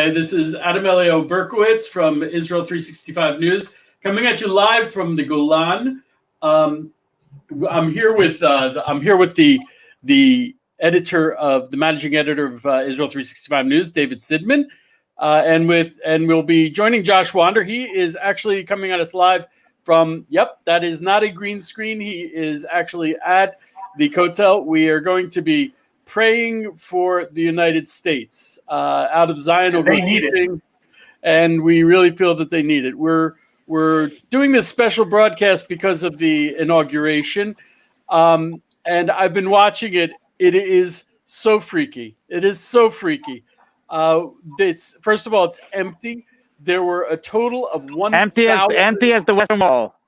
Hi, this is Adam Elio Berkowitz from Israel 365 News, coming at you live from the Golan. I'm here with the editor of the managing editor of Israel 365 News, David Sidman, and we'll be joining Josh Wander. He is actually coming at us live from. Yep, that is not a green screen. He is actually at the Kotel. We are going to be praying for the United States out of Zion over teaching, and we really feel that they need it. We're doing this special broadcast because of the inauguration, and I've been watching it. It is so freaky. It is so freaky. It's first of all, it's empty. There were a total of 1,000 empty as the Western Wall.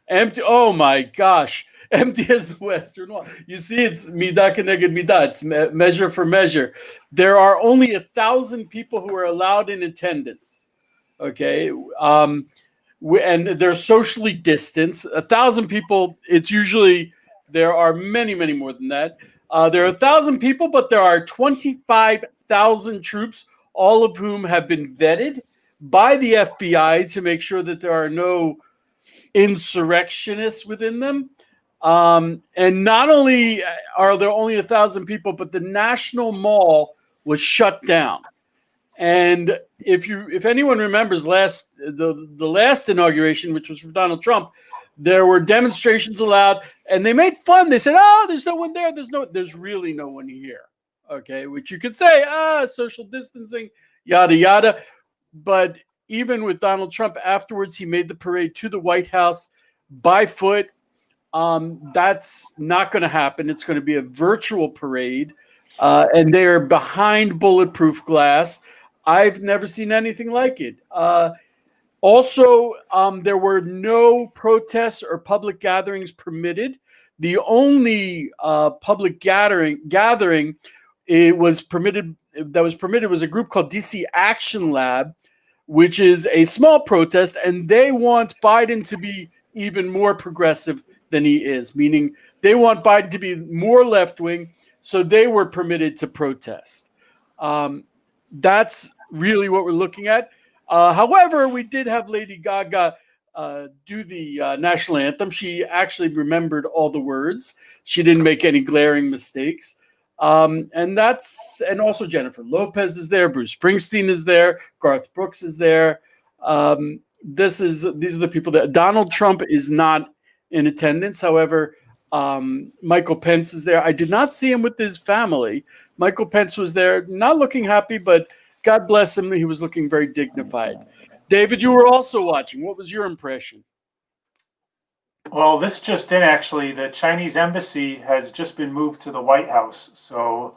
Empty. Oh my gosh. Empty as the Western Wall. You see, it's midah keneged midah. It's measure for measure. There are only 1,000 people who are allowed in attendance. Okay, and they're socially distanced. 1,000 people. It's usually there are many more than that. There are 1,000 people, but there are 25,000 troops, all of whom have been vetted by the FBI to make sure that there are no insurrectionists within them. And not only are there only 1,000 people, but the National Mall was shut down. And if anyone remembers the last inauguration, which was for Donald Trump, there were demonstrations allowed, and they made fun. They said, "Oh, there's no one there. There's really no one here." Okay, which you could say, social distancing, yada yada. But even with Donald Trump afterwards, he made the parade to the White House by foot. That's not going to happen. It's going to be a virtual parade, and they are behind bulletproof glass. I've never seen anything like it. Also, there were no protests or public gatherings permitted. The only public gathering it was permitted was a group called DC Action Lab, which is a small protest, and they want Biden to be even more progressive than he is, meaning they want Biden to be more left-wing, so they were permitted to protest. That's really what we're looking at. However, we did have Lady Gaga do the national anthem. She actually remembered all the words. She didn't make any glaring mistakes. And also Jennifer Lopez is there. Bruce Springsteen is there. Garth Brooks is there. These are the people that Donald Trump is not in attendance. However, Michael Pence is there. I did not see him with his family. Michael Pence was there, not looking happy, but God bless him. He was looking very dignified. David, you were also watching. What was your impression? Well, this just in, actually, the Chinese embassy has just been moved to the White House. So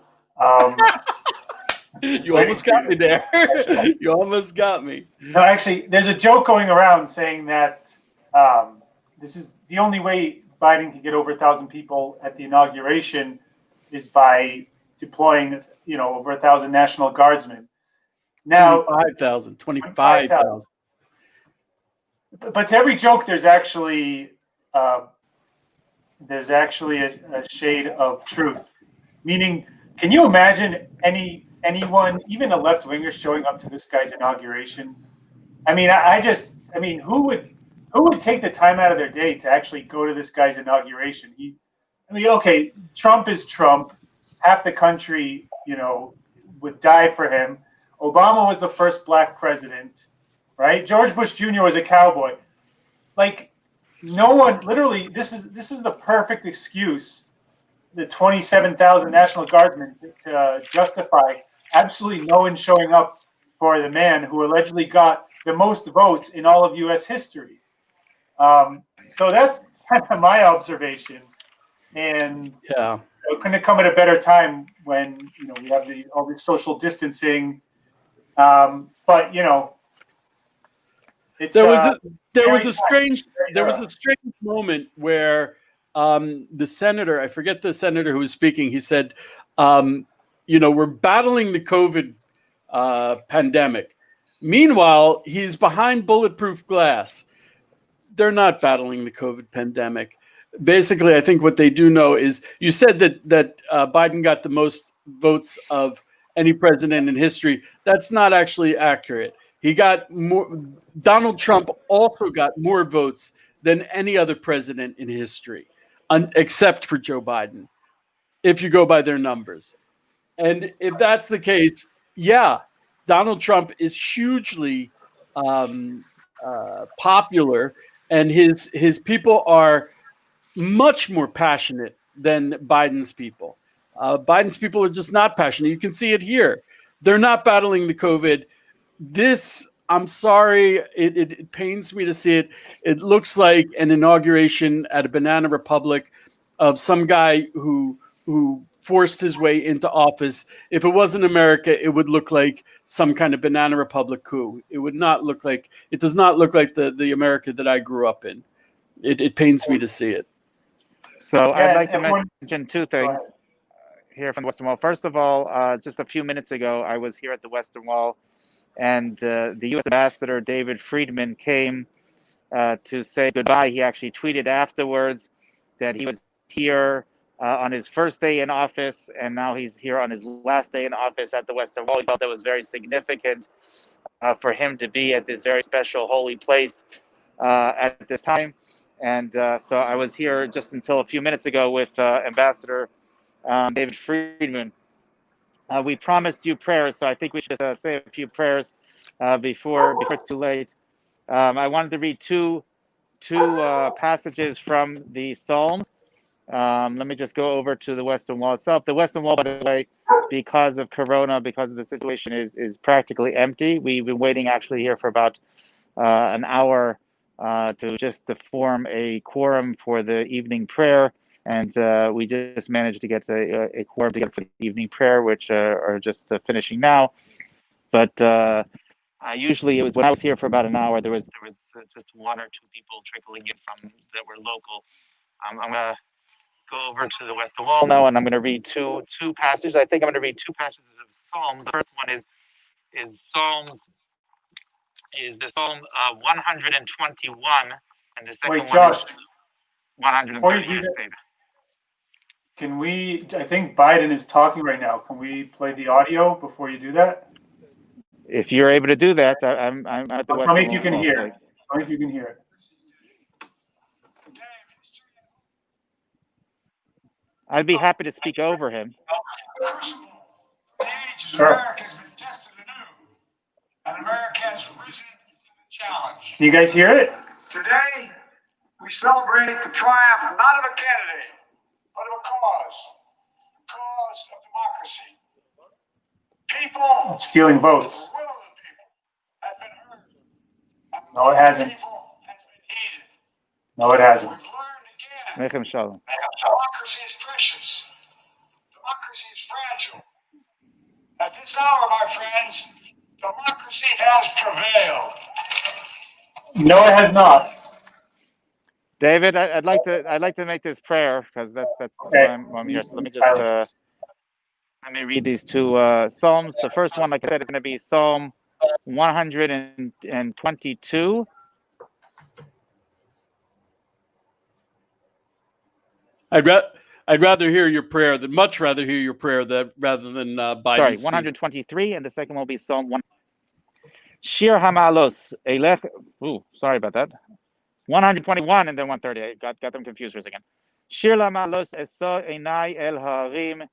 you almost got me there. You almost got me. No, actually, there's a joke going around saying that this is the only way Biden can get over 1,000 people at the inauguration is by deploying, over 1,000 National Guardsmen. Now, 25,000. But to every joke, there's actually a shade of truth. Meaning, can you imagine anyone, even a left-winger, showing up to this guy's inauguration? I mean, who would take the time out of their day to actually go to this guy's inauguration? Okay, Trump is Trump. Half the country, would die for him. Obama was the first black president, right? George Bush Jr. was a cowboy. Like, no one, literally, this is the perfect excuse, the 27,000 National Guardsmen, to justify absolutely no one showing up for the man who allegedly got the most votes in all of U.S. history. So that's kind of my observation. And yeah, it couldn't come at a better time when we have all this social distancing. But it's there was a strange moment where the senator, I forget the senator who was speaking, he said, we're battling the COVID pandemic. Meanwhile, he's behind bulletproof glass. They're not battling the COVID pandemic. Basically, I think what they do know is, you said that Biden got the most votes of any president in history. That's not actually accurate. He got more. Donald Trump also got more votes than any other president in history, except for Joe Biden, if you go by their numbers. And if that's the case, yeah, Donald Trump is hugely popular, and his people are much more passionate than Biden's people. Biden's people are just not passionate. You can see it here. They're not battling the COVID. This, I'm sorry, it pains me to see it. It looks like an inauguration at a banana republic of some guy who forced his way into office. If it wasn't America, it would look like some kind of banana republic coup. It would not look like, it does not look like the America that I grew up in. It pains me to see it. So I'd like to mention two things here from the Western Wall. First of all, just a few minutes ago, I was here at the Western Wall, and the U.S. Ambassador David Friedman came to say goodbye. He actually tweeted afterwards that he was here on his first day in office, and now he's here on his last day in office at the Western Wall. He felt that was very significant for him to be at this very special holy place at this time. And so I was here just until a few minutes ago with Ambassador David Friedman. We promised you prayers, so I think we should say a few prayers before it's too late. I wanted to read two passages from the Psalms. Let me just go over to the Western Wall itself. The Western Wall, by the way, because of Corona, because of the situation, is practically empty. We've been waiting actually here for about an hour to form a quorum for the evening prayer, and we just managed to get a quorum together for the evening prayer, which are just finishing now. But usually, it was when I was here for about an hour. There was just one or two people trickling in from that were local. I'm gonna go over to the Western Wall now, and I'm gonna read two passages. I think I'm gonna read two passages of Psalms. The first one is the Psalm 121, and the second one is 130. Can we? I think Biden is talking right now. Can we play the audio before you do that? If you're able to do that, I'm at the Western Wall. Tell me if you can hear it. Tell me if you can hear it. I'd be happy to speak over him. Sure. America has been tested anew, and America has risen to the challenge. Can you guys hear it? Today, we celebrate the triumph not of a candidate, but of a cause, the cause of democracy. People Stealing votes. The will of the people has been heard. And the No, it hasn't. people has been heeded. No, it hasn't. We've learned again. Mechem Shalom. Democracy is precious. Democracy is fragile. At this hour, my friends, democracy has prevailed. No, it has not. David, I'd like to make this prayer because that's Okay. why I'm here. So let me just let me read these two Psalms. The first one, like I said, is going to be Psalm 122. I'd rather hear your prayer much rather hear your prayer rather than Biden. Sorry, 123, and the second will be Psalm 1. Shir Hamalos Elech. Ooh, sorry about that. 121 and then 130. I got them confused for a second. Shir Hamalos Eso Einai El Harim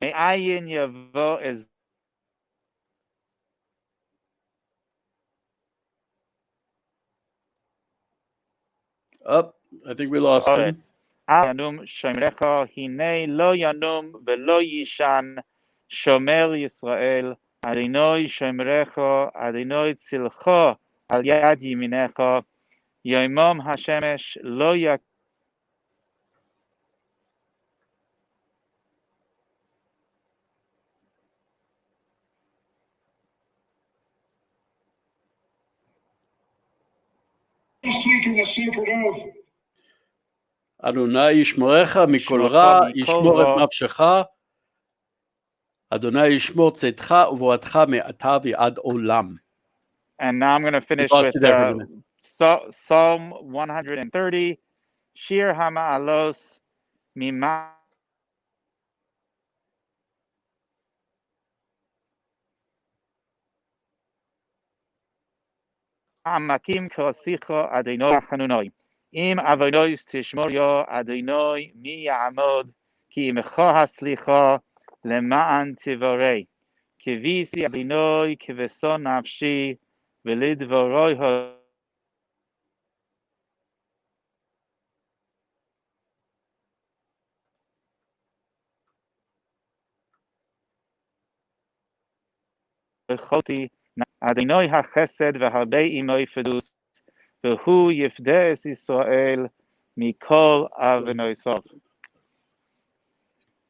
Me'ayin Yavo Ez. Oh, I think we lost him. Yanum Shomrecha Hinei Lo Yanum Velo Yishan Shomer Yisrael Adonai Shomrecha Adonai Tzilcho Al Yad Yiminecha Yomom Hashemesh Lo Yak. He's taking the sacred oath. Adonai yishmorecha mikol ra, yishmor et nafshecha. Adonai yishmor tzedcha uvoratcha me'ata v'ad olam. And now I'm going to finish with Psalm 130. Shir Hama'alos Mima. Amakim kosicho Adonai Hanunoi. Im avonois tishmor yo Adonai mi ya'amod ki imcha haslicha lema'an tivorei. Kivisi Adonai kiveson nafshi velidvoroi hocholti Adonai hachesed v'harbei imoi fedus v'hu yifdeh es Yisrael mikol avonoisov.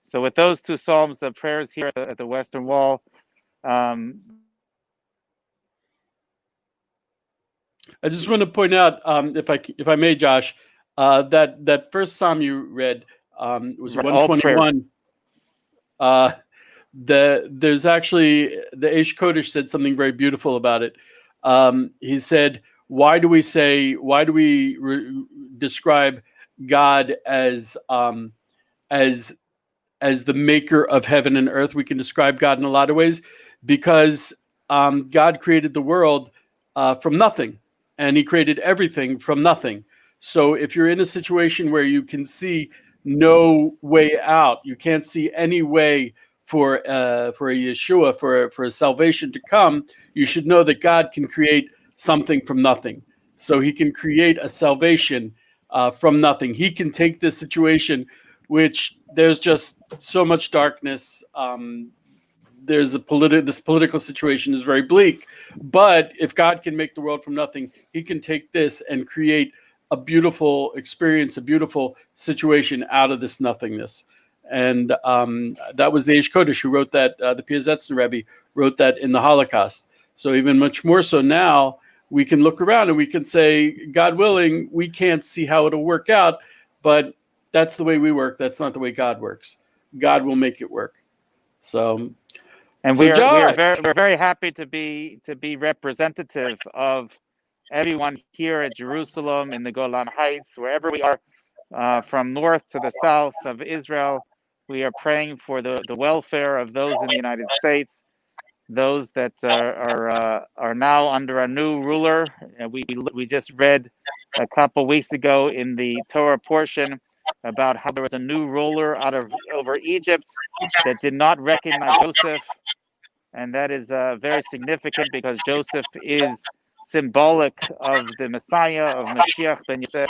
So with those two psalms, the prayers here at the Western Wall, I just want to point out, if I may, Josh, that first psalm you read was 121. There's actually the Eish Kodesh said something very beautiful about it. He said, "Why do we describe God as the maker of heaven and earth? We can describe God in a lot of ways because God created the world from nothing, and He created everything from nothing. So if you're in a situation where you can see no way out, you can't see any way for a Yeshua, for a salvation to come, you should know that God can create something from nothing. So He can create a salvation from nothing. He can take this situation, which there's just so much darkness. This political situation is very bleak, but if God can make the world from nothing, He can take this and create a beautiful experience, a beautiful situation out of this nothingness. And that was the Eish Kodesh who wrote that. The Piazetzner Rebbe wrote that in the Holocaust. So even much more so now, we can look around and we can say, God willing, we can't see how it'll work out, but that's the way we work. That's not the way God works. God will make it work. So, and we're very happy to be representative of everyone here at Jerusalem, in the Golan Heights, wherever we are, from north to the south of Israel. We are praying for the welfare of those in the United States, those that are now under a new ruler. We just read a couple weeks ago in the Torah portion about how there was a new ruler over Egypt that did not recognize Joseph, and that is very significant because Joseph is symbolic of the Messiah, of Mashiach ben Yosef,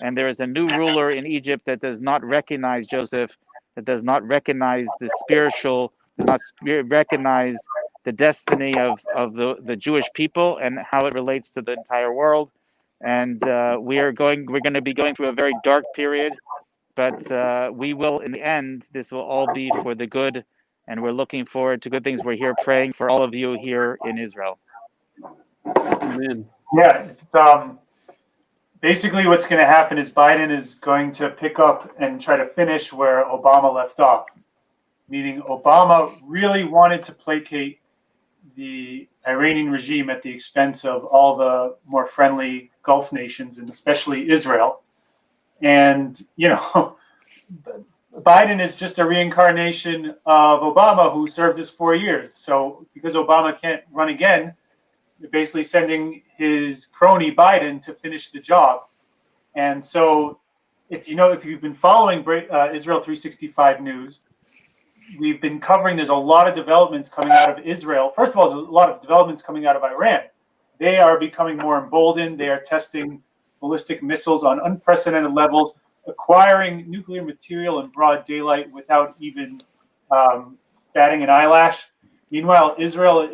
and there is a new ruler in Egypt that does not recognize Joseph, that does not recognize the spiritual, does not recognize the destiny of the Jewish people and how it relates to the entire world. And we're going to be going through a very dark period, but we will, in the end, this will all be for the good, and we're looking forward to good things. We're here praying for all of you here in Israel. Amen. Yeah, it's basically what's going to happen is Biden is going to pick up and try to finish where Obama left off, meaning Obama really wanted to placate the Iranian regime at the expense of all the more friendly Gulf nations, and especially Israel. And, you know, Biden is just a reincarnation of Obama, who served his 4 years. So because Obama can't run again, they're basically sending his crony Biden to finish the job. And so if you've been following Israel 365 News, we've been covering, there's a lot of developments coming out of Israel. First of all, there's a lot of developments coming out of Iran. They are becoming more emboldened. They are testing ballistic missiles on unprecedented levels, acquiring nuclear material in broad daylight without even batting an eyelash. Meanwhile, Israel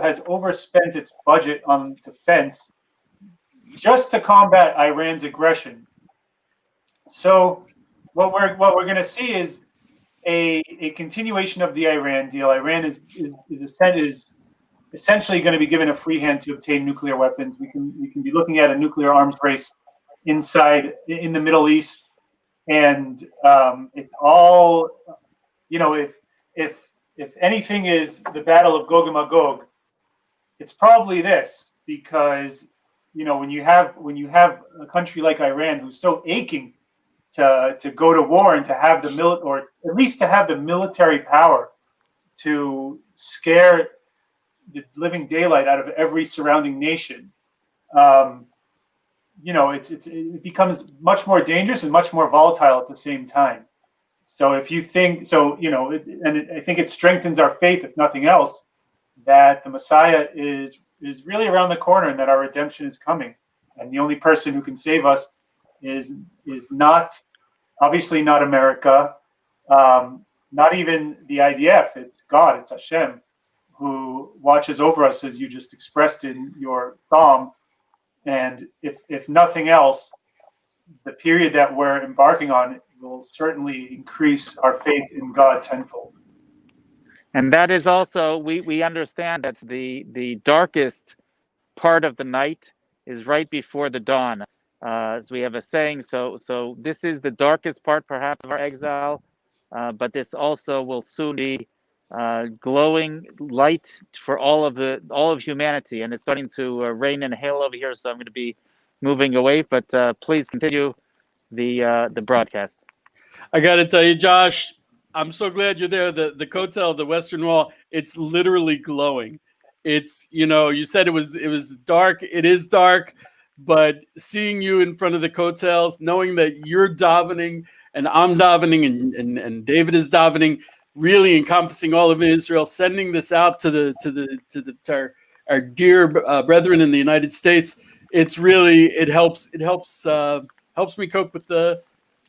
has overspent its budget on defense just to combat Iran's aggression. So what we're going to see is a continuation of the Iran deal. Iran is essentially going to be given a free hand to obtain nuclear weapons. We can be looking at a nuclear arms race in the Middle East, and it's all, you know, if anything is the battle of Gog and Magog, it's probably this, because, you know, when you have a country like Iran who's so aching to go to war and to have or at least to have the military power to scare living daylight out of every surrounding nation, it becomes much more dangerous and much more volatile at the same time. So if you think so, I think it strengthens our faith, if nothing else, that the Messiah is really around the corner and that our redemption is coming. And the only person who can save us is not, obviously not America, not even the IDF. It's God, it's Hashem, who watches over us, as you just expressed in your psalm. And if nothing else, the period that we're embarking on will certainly increase our faith in God tenfold. And that is also, we understand that's the darkest part of the night is right before the dawn. As we have a saying, so this is the darkest part perhaps of our exile, but this also will soon be glowing light for all of humanity. And it's starting to rain and hail over here, so I'm going to be moving away, but please continue the broadcast. I got to tell you, Josh, I'm so glad you're there. The Kotel, the Western Wall, it's literally glowing. It's, you said it was dark. It is dark, but seeing you in front of the Kotels, knowing that you're davening and I'm davening and David is davening, really encompassing all of Israel, sending this out to our dear brethren in the United States. It's really, it helps me cope with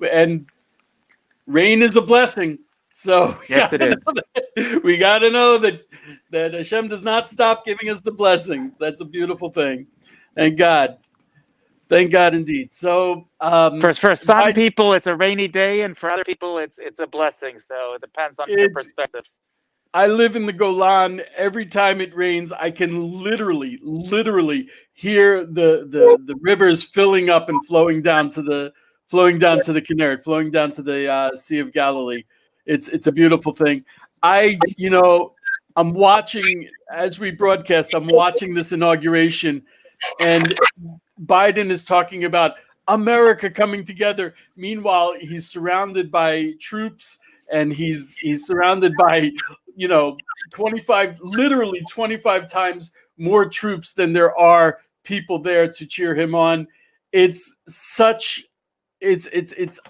and rain is a blessing. So yes, it is. We got to know that Hashem does not stop giving us the blessings. That's a beautiful thing. Thank God. Thank God indeed. So for some people it's a rainy day, and for other people it's a blessing. So it depends on your perspective. I live in the Golan. Every time it rains, I can literally hear the rivers filling up and flowing down to the Kinneret, flowing down to the Sea of Galilee. It's a beautiful thing. I'm watching as we broadcast. I'm watching this inauguration, and Biden is talking about America coming together. Meanwhile, he's surrounded by troops, and he's surrounded by 25 times more troops than there are people there to cheer him on. It's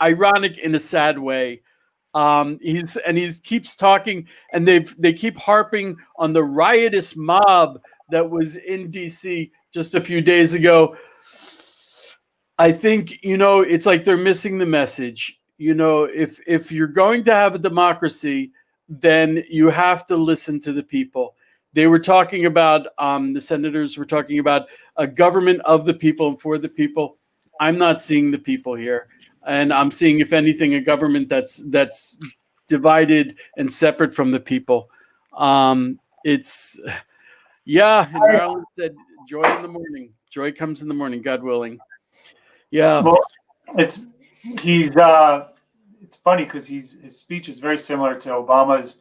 ironic in a sad way. He keeps talking, and they keep harping on the riotous mob that was in DC just a few days ago. I think it's like they're missing the message. If you're going to have a democracy, then you have to listen to the people. They were talking about the senators were talking about a government of the people and for the people. I'm not seeing the people here. And I'm seeing, if anything, a government that's divided and separate from the people. And Marilyn said, joy in the morning. Joy comes in the morning, God willing. Yeah. Well, it's funny because his speech is very similar to Obama's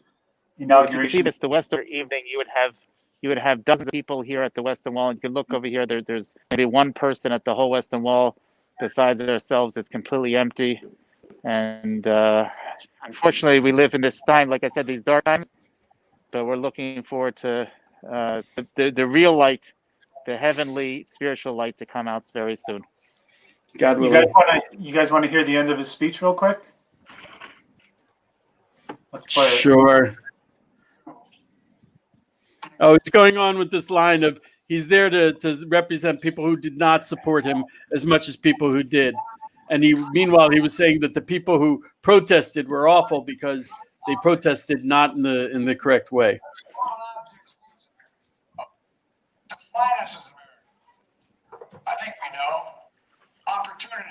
inauguration. If you see this the Western evening, you would have dozens of people here at the Western Wall. You can look over here. There's maybe one person at the whole Western Wall. Besides ourselves, it's completely empty. And unfortunately, we live in this time, like I said, these dark times. But we're looking forward to the real light, the heavenly spiritual light to come out very soon. God willing. You guys want to hear the end of his speech real quick? Let's play it. Sure. Oh, it's going on with this line of he's there to represent people who did not support him as much as people who did. And meanwhile, he was saying that the people who protested were awful because they protested not in the correct way. Define us as Americans. I think we know opportunity,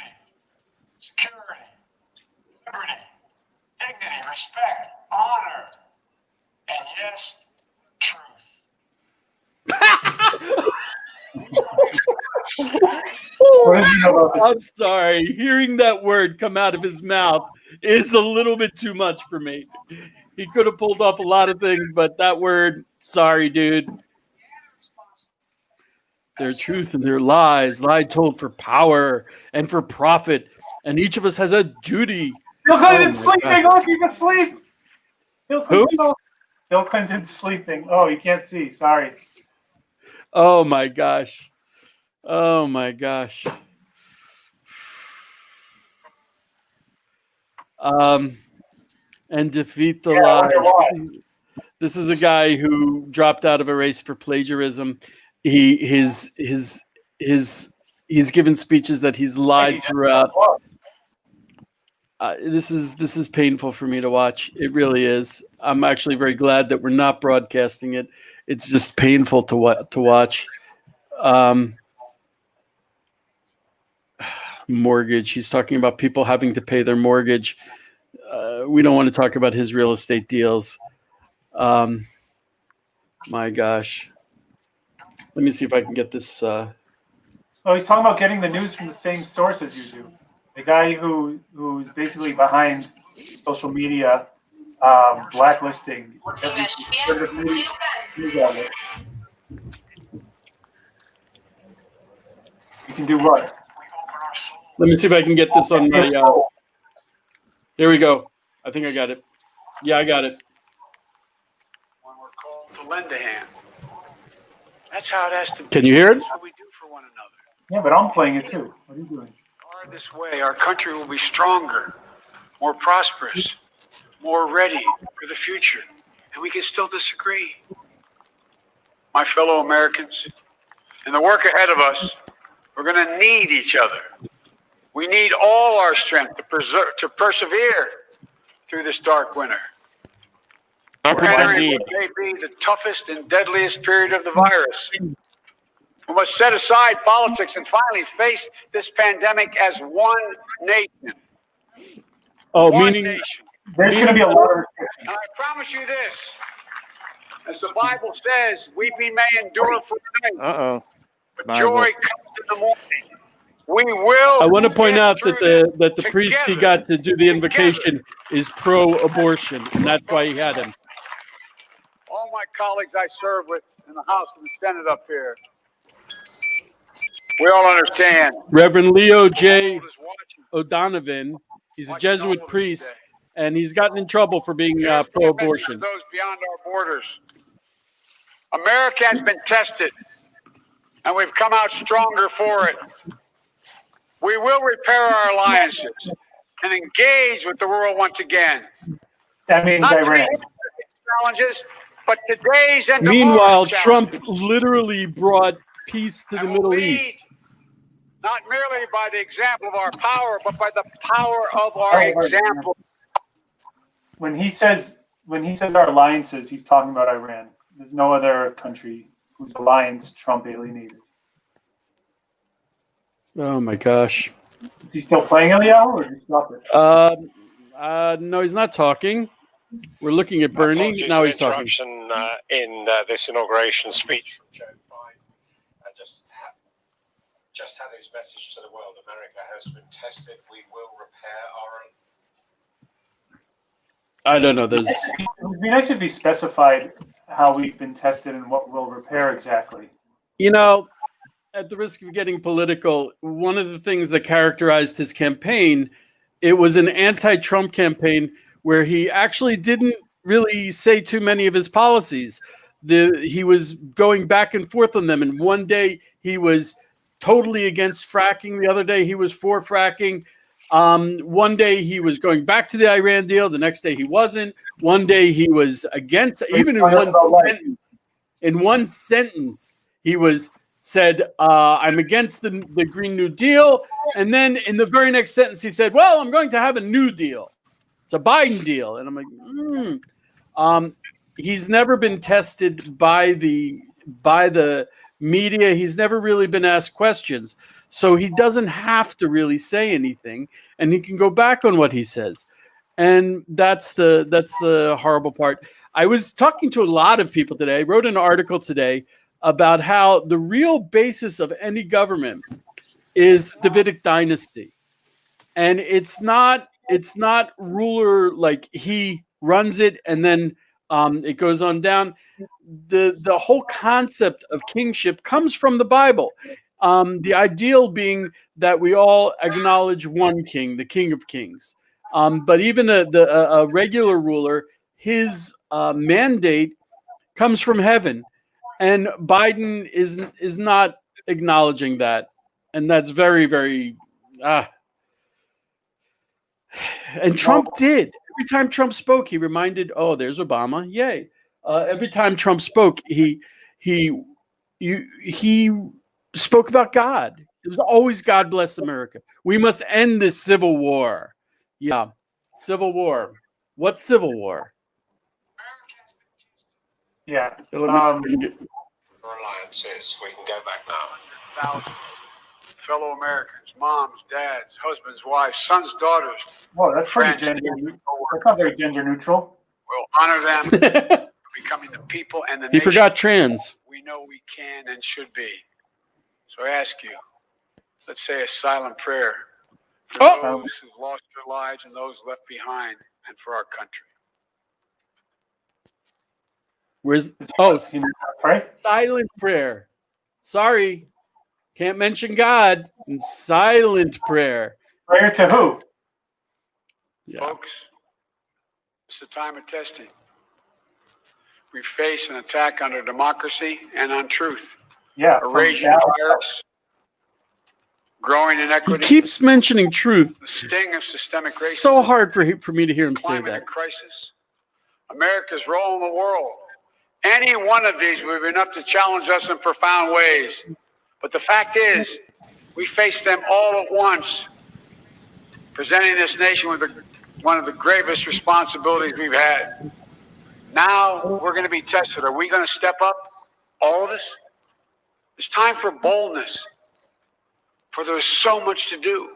security, liberty, dignity, respect, honor, and yes, truth. I'm sorry. Hearing that word come out of his mouth is a little bit too much for me. He could have pulled off a lot of things, but that word, sorry, dude. Their truth and their lies, lie told for power and for profit, and each of us has a duty. Look, he's sleeping. Look, he's asleep. Who? Bill Clinton's sleeping. Oh, you can't see. Sorry. Oh my gosh. Oh my gosh. And defeat the lie. This is a guy who dropped out of a race for plagiarism. He's given speeches that he's lied throughout. This is painful for me to watch. It really is. I'm actually very glad that we're not broadcasting it. It's just painful to watch. Mortgage. He's talking about people having to pay their mortgage. We don't want to talk about his real estate deals. My gosh. Let me see if I can get this. Oh, he's talking about getting the news from the same sources you do. The guy who's basically behind social media blacklisting. You can do what? Let me see if I can get this on my. Here we go. I think I got it. Yeah, I got it. When we're called to lend a hand. That's how it has to be. Can you hear it? That's what we do for one another. Yeah, but I'm playing it too. What are you doing? This way, our country will be stronger, more prosperous, more ready for the future. And we can still disagree. My fellow Americans, in the work ahead of us, we're going to need each other. We need all our strength to persevere through this dark winter. We're entering what may be the toughest and deadliest period of the virus. We must set aside politics and finally face this pandemic as one nation. Oh, one meaning nation. There's going to be a lot of restrictions. And I promise you this, as the Bible says, weeping may endure for a night, but joy comes in the morning. We will. I want to point out that the together, priest he got to do the invocation is pro-abortion, and that's why he had him. All my colleagues I serve with in the House and the Senate up here, we all understand. Reverend Leo J. O'Donovan, he's a Jesuit priest, and he's gotten in trouble for being pro-abortion. Those beyond our borders. America has been tested, and we've come out stronger for it. We will repair our alliances and engage with the world once again. That means Not Iran. Challenges, but today's and Meanwhile, tomorrow's Trump challenges. literally brought peace to the And Middle we'll lead, East. Not merely by the example of our power, but by the power of our example. When he says our alliances, he's talking about Iran. There's no other country whose alliance Trump alienated. Oh my gosh. Is he still playing Eliyahu, or did he stop it? No, he's not talking. We're looking at Bernie. Apologies Now for he's talking. interruption in this inauguration speech from Joe Biden. Just had his message to the world. America has been tested. We will repair our own. I don't know. There's. It would be nice if he specified how we've been tested and what we'll repair exactly. You know, at the risk of getting political, one of the things that characterized his campaign, it was an anti-Trump campaign where he actually didn't really say too many of his policies. He was going back and forth on them. And one day he was totally against fracking. The other day he was for fracking. One day he was going back to the Iran deal. The next day he wasn't. One day he was against, even in one sentence, he said, I'm against the Green New Deal. And then in the very next sentence, he said, well, I'm going to have a new deal. It's a Biden deal. And I'm like, he's never been tested by the media. He's never really been asked questions. So he doesn't have to really say anything, and he can go back on what he says. And that's the horrible part. I was talking to a lot of people today. I wrote an article today about how the real basis of any government is the Davidic dynasty. And it's not ruler, like he runs it and then it goes on down. The whole concept of kingship comes from the Bible. The ideal being that we all acknowledge one king, the King of Kings. But even a regular ruler, his mandate comes from heaven, and Biden is not acknowledging that, and that's very, very. And Trump did. Every time Trump spoke, he reminded, "Oh, there's Obama, yay!" Every time Trump spoke, he spoke about God. It was always God bless America. We must end this civil war. Yeah, civil war. What civil war? Yeah. Alliances. We can go back now. Thousands. Fellow Americans, moms, dads, husbands, wives, sons, daughters. Whoa, that's pretty friends, gender. That's not very gender neutral. We'll honor them for becoming the people and the He nation forgot trans. we know we can and should be. So I ask you, let's say a silent prayer for those who've lost their lives and those left behind, and for our country. Where's silent prayer? Sorry, can't mention God. Silent prayer. Prayer to who? Yeah. Folks, it's a time of testing. We face an attack on our democracy and on truth. Yeah. A raging virus, growing inequity. He keeps mentioning truth. The sting of systemic racism. So hard for me to hear him say Climate that. and crisis. America's role in the world. Any one of these would be enough to challenge us in profound ways. But the fact is, we face them all at once, presenting this nation with one of the gravest responsibilities we've had. Now we're going to be tested. Are we going to step up? All of us? It's time for boldness, for there's so much to do.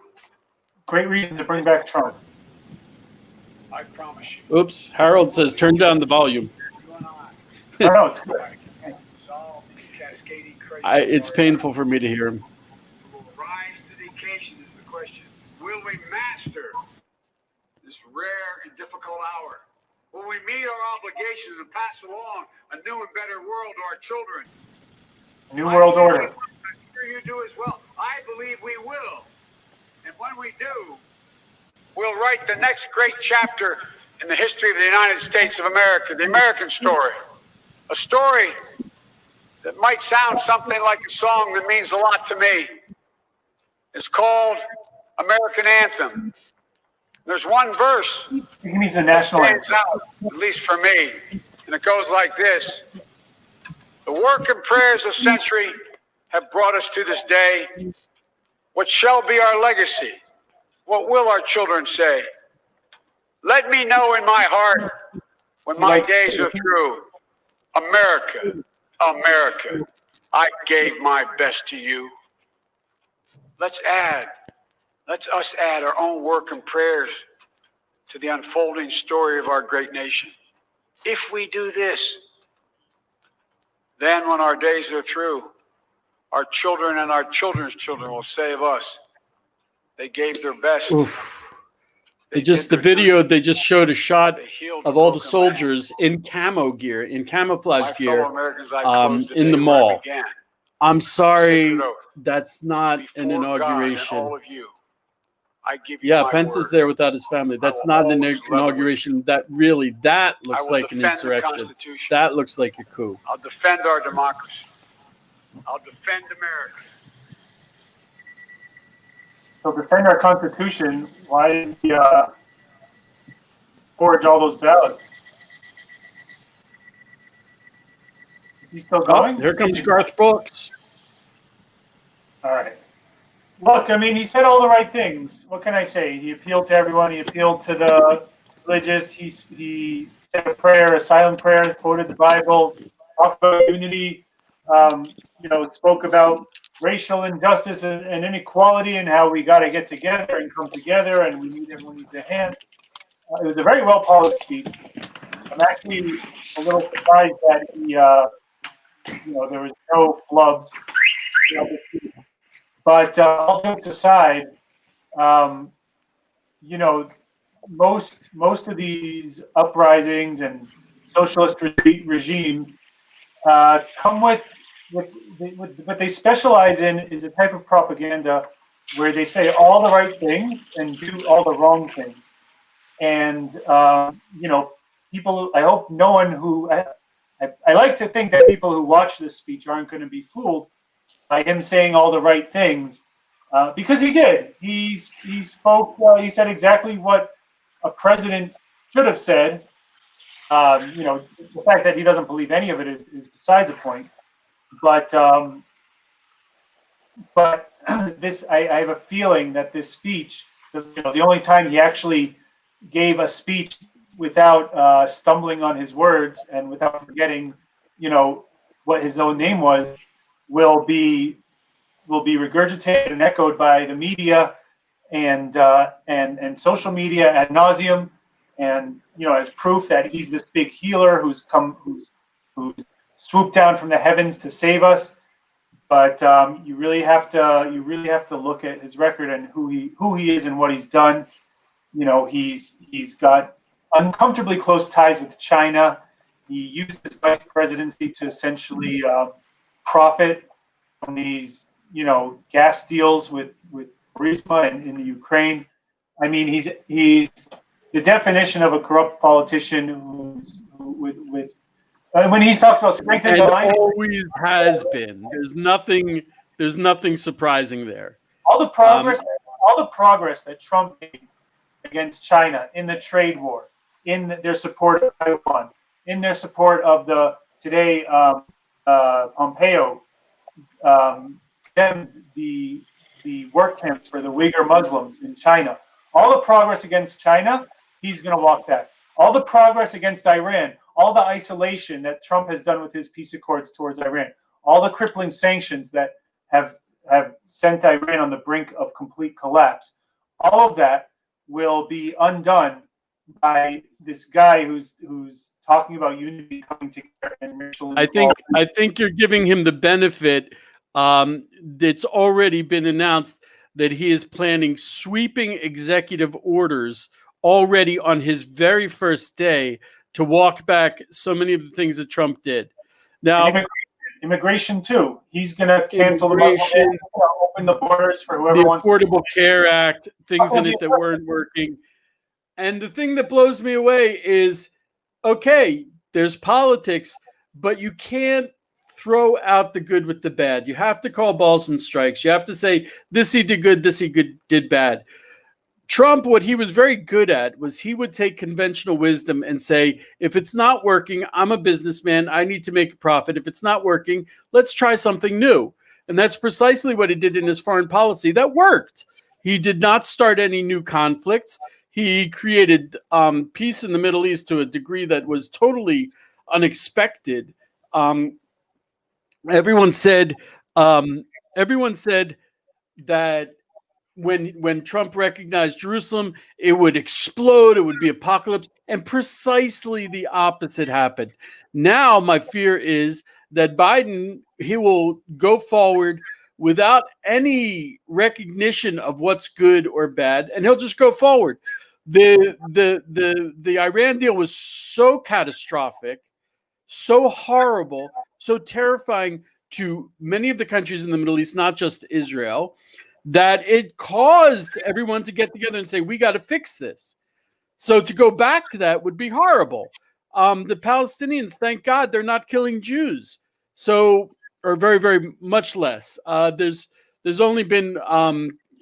Great reason to bring back Trump. I promise you. Oops, Harold says turn down the volume. No, it's good. It's painful for me to hear him. Will rise to the occasion is the question. Will we master this rare and difficult hour? Will we meet our obligations and pass along a new and better world to our children? New world order. I'm sure you do as well. I believe we will. And when we do, we'll write the next great chapter in the history of the United States of America, the American story. A story that might sound something like a song that means a lot to me. It's called American Anthem. There's one verse He means the national that stands out, at least for me, and it goes like this. The work and prayers of century have brought us to this day. What shall be our legacy? What will our children say? Let me know in my heart when my days are through. America, America, I gave my best to you. Let's us add our own work and prayers to the unfolding story of our great nation. If we do this, then when our days are through, our children and our children's children will say of us, they gave their best. Oof. They just showed a shot of all the soldiers in camo gear, in camouflage gear, in the mall. I'm sorry, that's not an inauguration. Yeah, Pence is there without his family. That's not an inauguration. That looks like an insurrection. That looks like a coup. I'll defend our democracy. I'll defend America. So defend our Constitution. Why did we forge all those ballots? Is he still going? Here comes Garth Brooks. All right. Look, I mean, he said all the right things. What can I say? He appealed to everyone. He appealed to the religious. He said a prayer, a silent prayer, quoted the Bible, talked about unity, spoke about racial injustice and inequality and how we got to get together and come together and everyone needs a hand. It was a very well-polished speech. I'm actually a little surprised that he, there was no flubs. But all jokes aside, most of these uprisings and socialist regimes come with what they specialize in is a type of propaganda where they say all the right things and do all the wrong things. And, people, I hope no one who, I like to think that people who watch this speech aren't going to be fooled by him saying all the right things, because he did. He spoke. He said exactly what a president should have said. The fact that he doesn't believe any of it is besides the point. But this, I have a feeling that this speech, the only time he actually gave a speech without stumbling on his words and without forgetting, what his own name was, will be regurgitated and echoed by the media and social media ad nauseum, and as proof that he's this big healer who's swooped down from the heavens to save us. But you really have to look at his record and who he is and what he's done. He's got uncomfortably close ties with China. He used his vice presidency to essentially profit from these gas deals with Burisma in the Ukraine. I mean, he's the definition of a corrupt politician who's when he talks about strengthening the line, always has been. There's nothing surprising there. All the progress that Trump made against China in the trade war, in their support of Taiwan, in their support of Pompeo condemned the work camps for the Uyghur Muslims in China. All the progress against China, he's going to walk back. All the progress against Iran, all the isolation that Trump has done with his peace accords towards Iran, all the crippling sanctions that have sent Iran on the brink of complete collapse, all of that will be undone by this guy who's talking about unity, coming together, and racial inequality. I think you're giving him the benefit. It's already been announced that he is planning sweeping executive orders already on his very first day to walk back so many of the things that Trump did. Now, immigration too. He's going to cancel the open the borders for whoever wants. The Affordable Care Act, things in it that weren't working. And the thing that blows me away is, okay, there's politics, but you can't throw out the good with the bad. You have to call balls and strikes. You have to say, this he did good, this he did bad. Trump, what he was very good at was he would take conventional wisdom and say, if it's not working, I'm a businessman, I need to make a profit. If it's not working, let's try something new. And that's precisely what he did in his foreign policy. That worked. He did not start any new conflicts. He created peace in the Middle East to a degree that was totally unexpected. Everyone said that when Trump recognized Jerusalem, it would explode, it would be apocalypse, and precisely the opposite happened. Now, my fear is that Biden, he will go forward without any recognition of what's good or bad, and he'll just go forward. The Iran deal was so catastrophic, so horrible, so terrifying to many of the countries in the Middle East, not just Israel, that it caused everyone to get together and say, we got to fix this. So to go back to that would be horrible. The Palestinians, thank God, they're not killing Jews. Or very, very much less. There's only been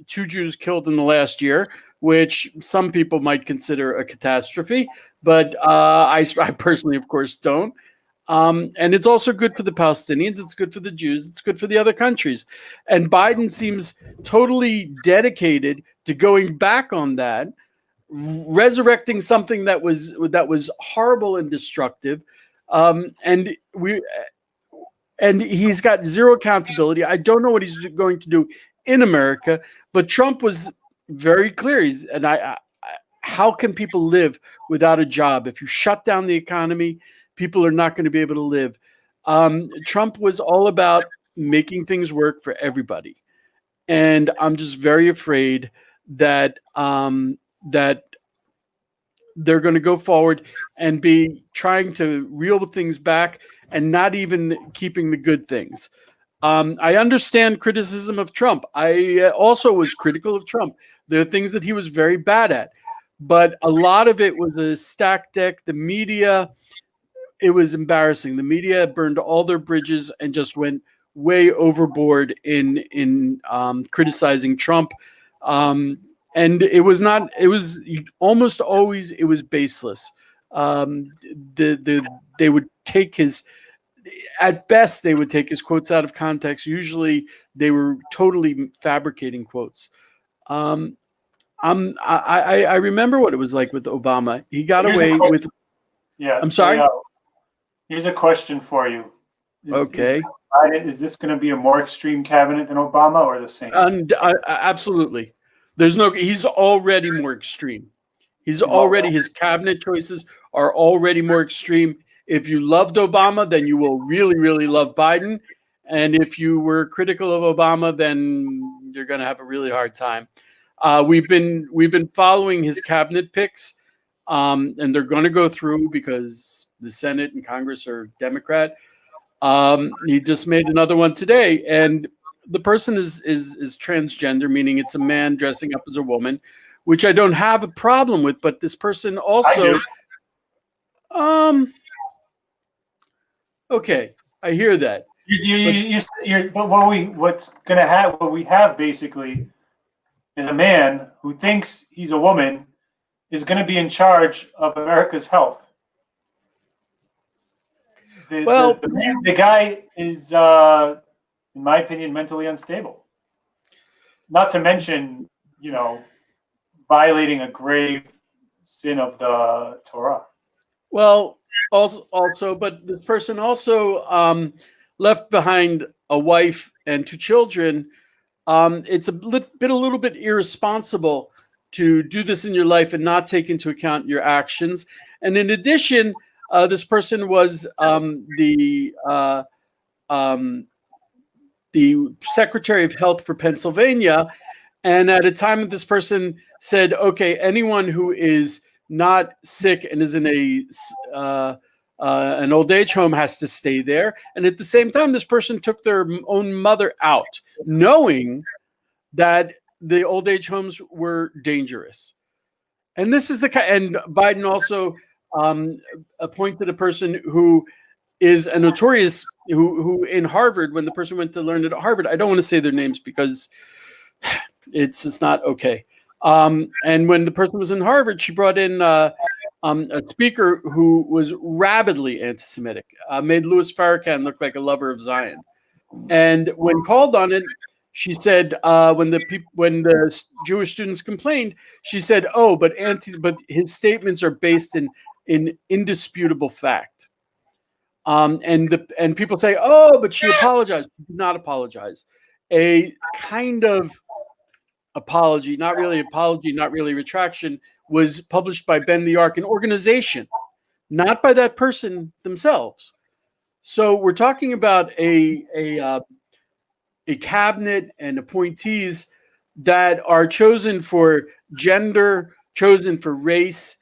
2 Jews killed in the last year, which some people might consider a catastrophe, but I personally, of course, don't. And it's also good for the Palestinians. It's good for the Jews. It's good for the other countries. And Biden seems totally dedicated to going back on that, resurrecting something that was horrible and destructive. And he's got zero accountability. I don't know what he's going to do in America, but Trump was very clear. How can people live without a job? If you shut down the economy, people are not going to be able to live. Trump was all about making things work for everybody. And I'm just very afraid that that they're going to go forward and be trying to reel things back and not even keeping the good things. I understand criticism of Trump. I also was critical of Trump. There are things that he was very bad at. but a lot of it was a stacked deck. The media, it was embarrassing. The media burned all their bridges and just went way overboard in criticizing Trump. And it was not. It was almost always it was baseless. They would take his. At best, they would take his quotes out of context. Usually, they were totally fabricating quotes. I remember what it was like with Obama. He got away with. Yeah. I'm sorry. Here's a question for you. Okay. Is this going to be a more extreme cabinet than Obama, or the same? Absolutely. There's no. He's already more extreme. He's already, his cabinet choices are already more extreme. If you loved Obama, then you will really, really love Biden. And if you were critical of Obama, then you're going to have a really hard time. We've been following his cabinet picks, and they're going to go through because the Senate and Congress are Democrat. He just made another one today, and the person is transgender, meaning it's a man dressing up as a woman, which I don't have a problem with. But this person also, okay, I hear that. But what we have basically is a man who thinks he's a woman is going to be in charge of America's health. The guy is, in my opinion, mentally unstable. Not to mention, violating a grave sin of the Torah. Well, also, but this person also left behind a wife and 2 children. It's a little bit irresponsible to do this in your life and not take into account your actions. And in addition, this person was the Secretary of Health for Pennsylvania. And at a time this person said, okay, anyone who is not sick and is in an old age home has to stay there. And at the same time, this person took their own mother out, knowing that the old age homes were dangerous. And this is and Biden also appointed a person who is a notorious, who in Harvard, when the person went to learn at Harvard, I don't want to say their names because it's not okay. And when the person was in Harvard, she brought in a speaker who was rabidly anti-Semitic, made Louis Farrakhan look like a lover of Zion. And when called on it, she said, when the Jewish students complained, she said, "Oh, but his statements are based in indisputable fact." And people say, "Oh, but she apologized." She did not apologize. A kind of apology, not really retraction, was published by Bend the Arc, an organization, not by that person themselves. So we're talking about a cabinet and appointees that are chosen for gender, chosen for race,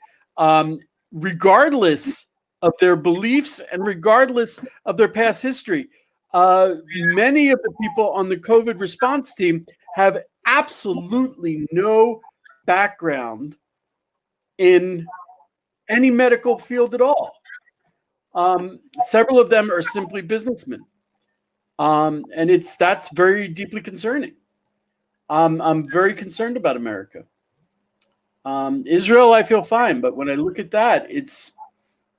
regardless of their beliefs and regardless of their past history. Many of the people on the COVID response team have absolutely no background in any medical field at all. Several of them are simply businessmen. And that's very deeply concerning. I'm very concerned about America. Israel, I feel fine, but when I look at that, it's,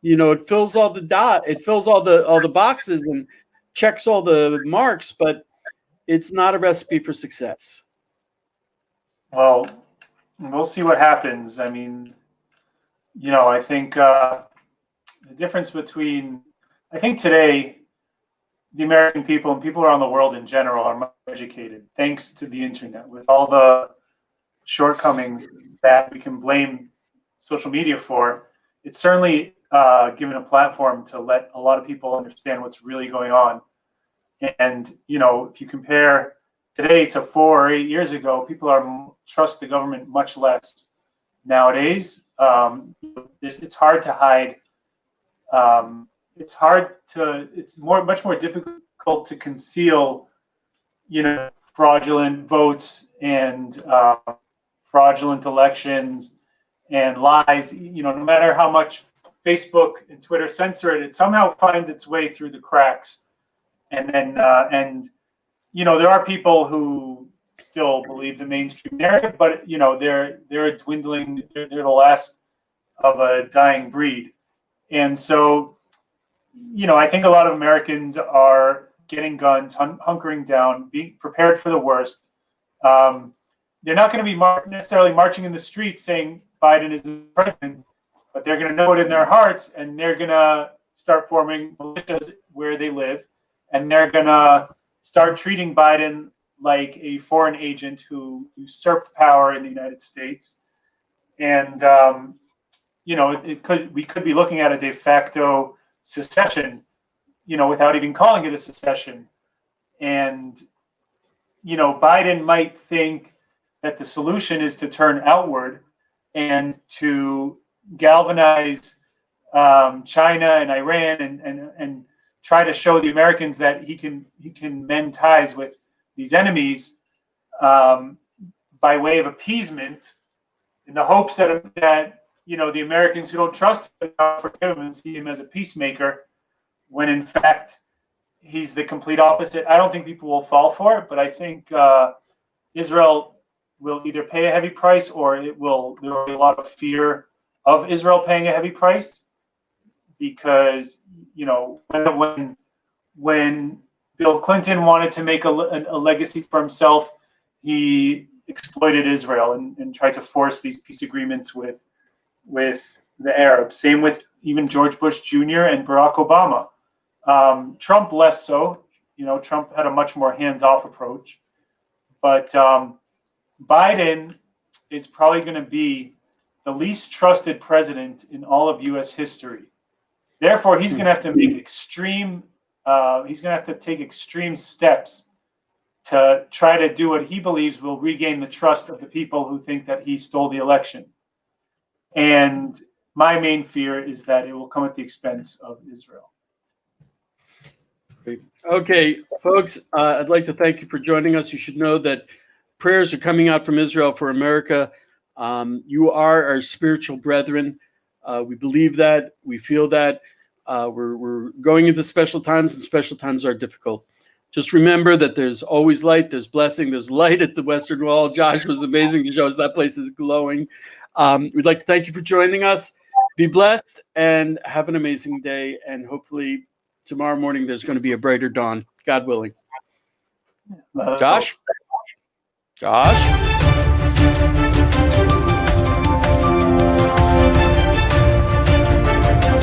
it fills all the boxes and checks all the marks, but it's not a recipe for success. Well, we'll see what happens. I mean, I think the difference between, I think today, the American people and people around the world in general are much educated thanks to the internet, with all the shortcomings that we can blame social media for. It's certainly given a platform to let a lot of people understand what's really going on. And, if you compare today to 4 or 8 years ago, people trust the government much less. Nowadays, it's hard to hide. It's much more difficult to conceal, fraudulent votes and fraudulent elections and lies. No matter how much Facebook and Twitter censor it, it somehow finds its way through the cracks. And then, there are people who still believe the mainstream narrative, but they're dwindling. They're the last of a dying breed. And so, I think a lot of Americans are getting guns, hunkering down, being prepared for the worst. They're not going to be necessarily marching in the streets saying Biden is the president, but they're going to know it in their hearts, and they're going to start forming militias where they live, and they're going to start treating Biden like a foreign agent who usurped power in the United States. And we could be looking at a de facto secession, without even calling it a secession. And Biden might think that the solution is to turn outward and to galvanize China and Iran and try to show the Americans that he can mend ties with these enemies by way of appeasement, in the hopes that the Americans who don't trust him forgive him and see him as a peacemaker, when in fact he's the complete opposite. I don't think people will fall for it, but I think Israel will either pay a heavy price, or there will be a lot of fear of Israel paying a heavy price, because when Bill Clinton wanted to make a legacy for himself, he exploited Israel and tried to force these peace agreements with the Arabs. Same with even George Bush Jr. and Barack Obama. Trump less so. Trump had a much more hands-off approach. But Biden is probably going to be the least trusted president in all of U.S. history. Therefore, he's going to have to make take extreme steps to try to do what he believes will regain the trust of the people who think that he stole the election. And my main fear is that it will come at the expense of Israel. Okay, folks, I'd like to thank you for joining us. You should know that prayers are coming out from Israel for America. You are our spiritual brethren. We believe that. We feel that. We're going into special times, and special times are difficult. Just remember that there's always light, there's blessing, there's light at the Western Wall. Josh was amazing to show us that place is glowing. We'd like to thank you for joining us. Be blessed and have an amazing day. And hopefully tomorrow morning there's going to be a brighter dawn, God willing. Josh? Josh?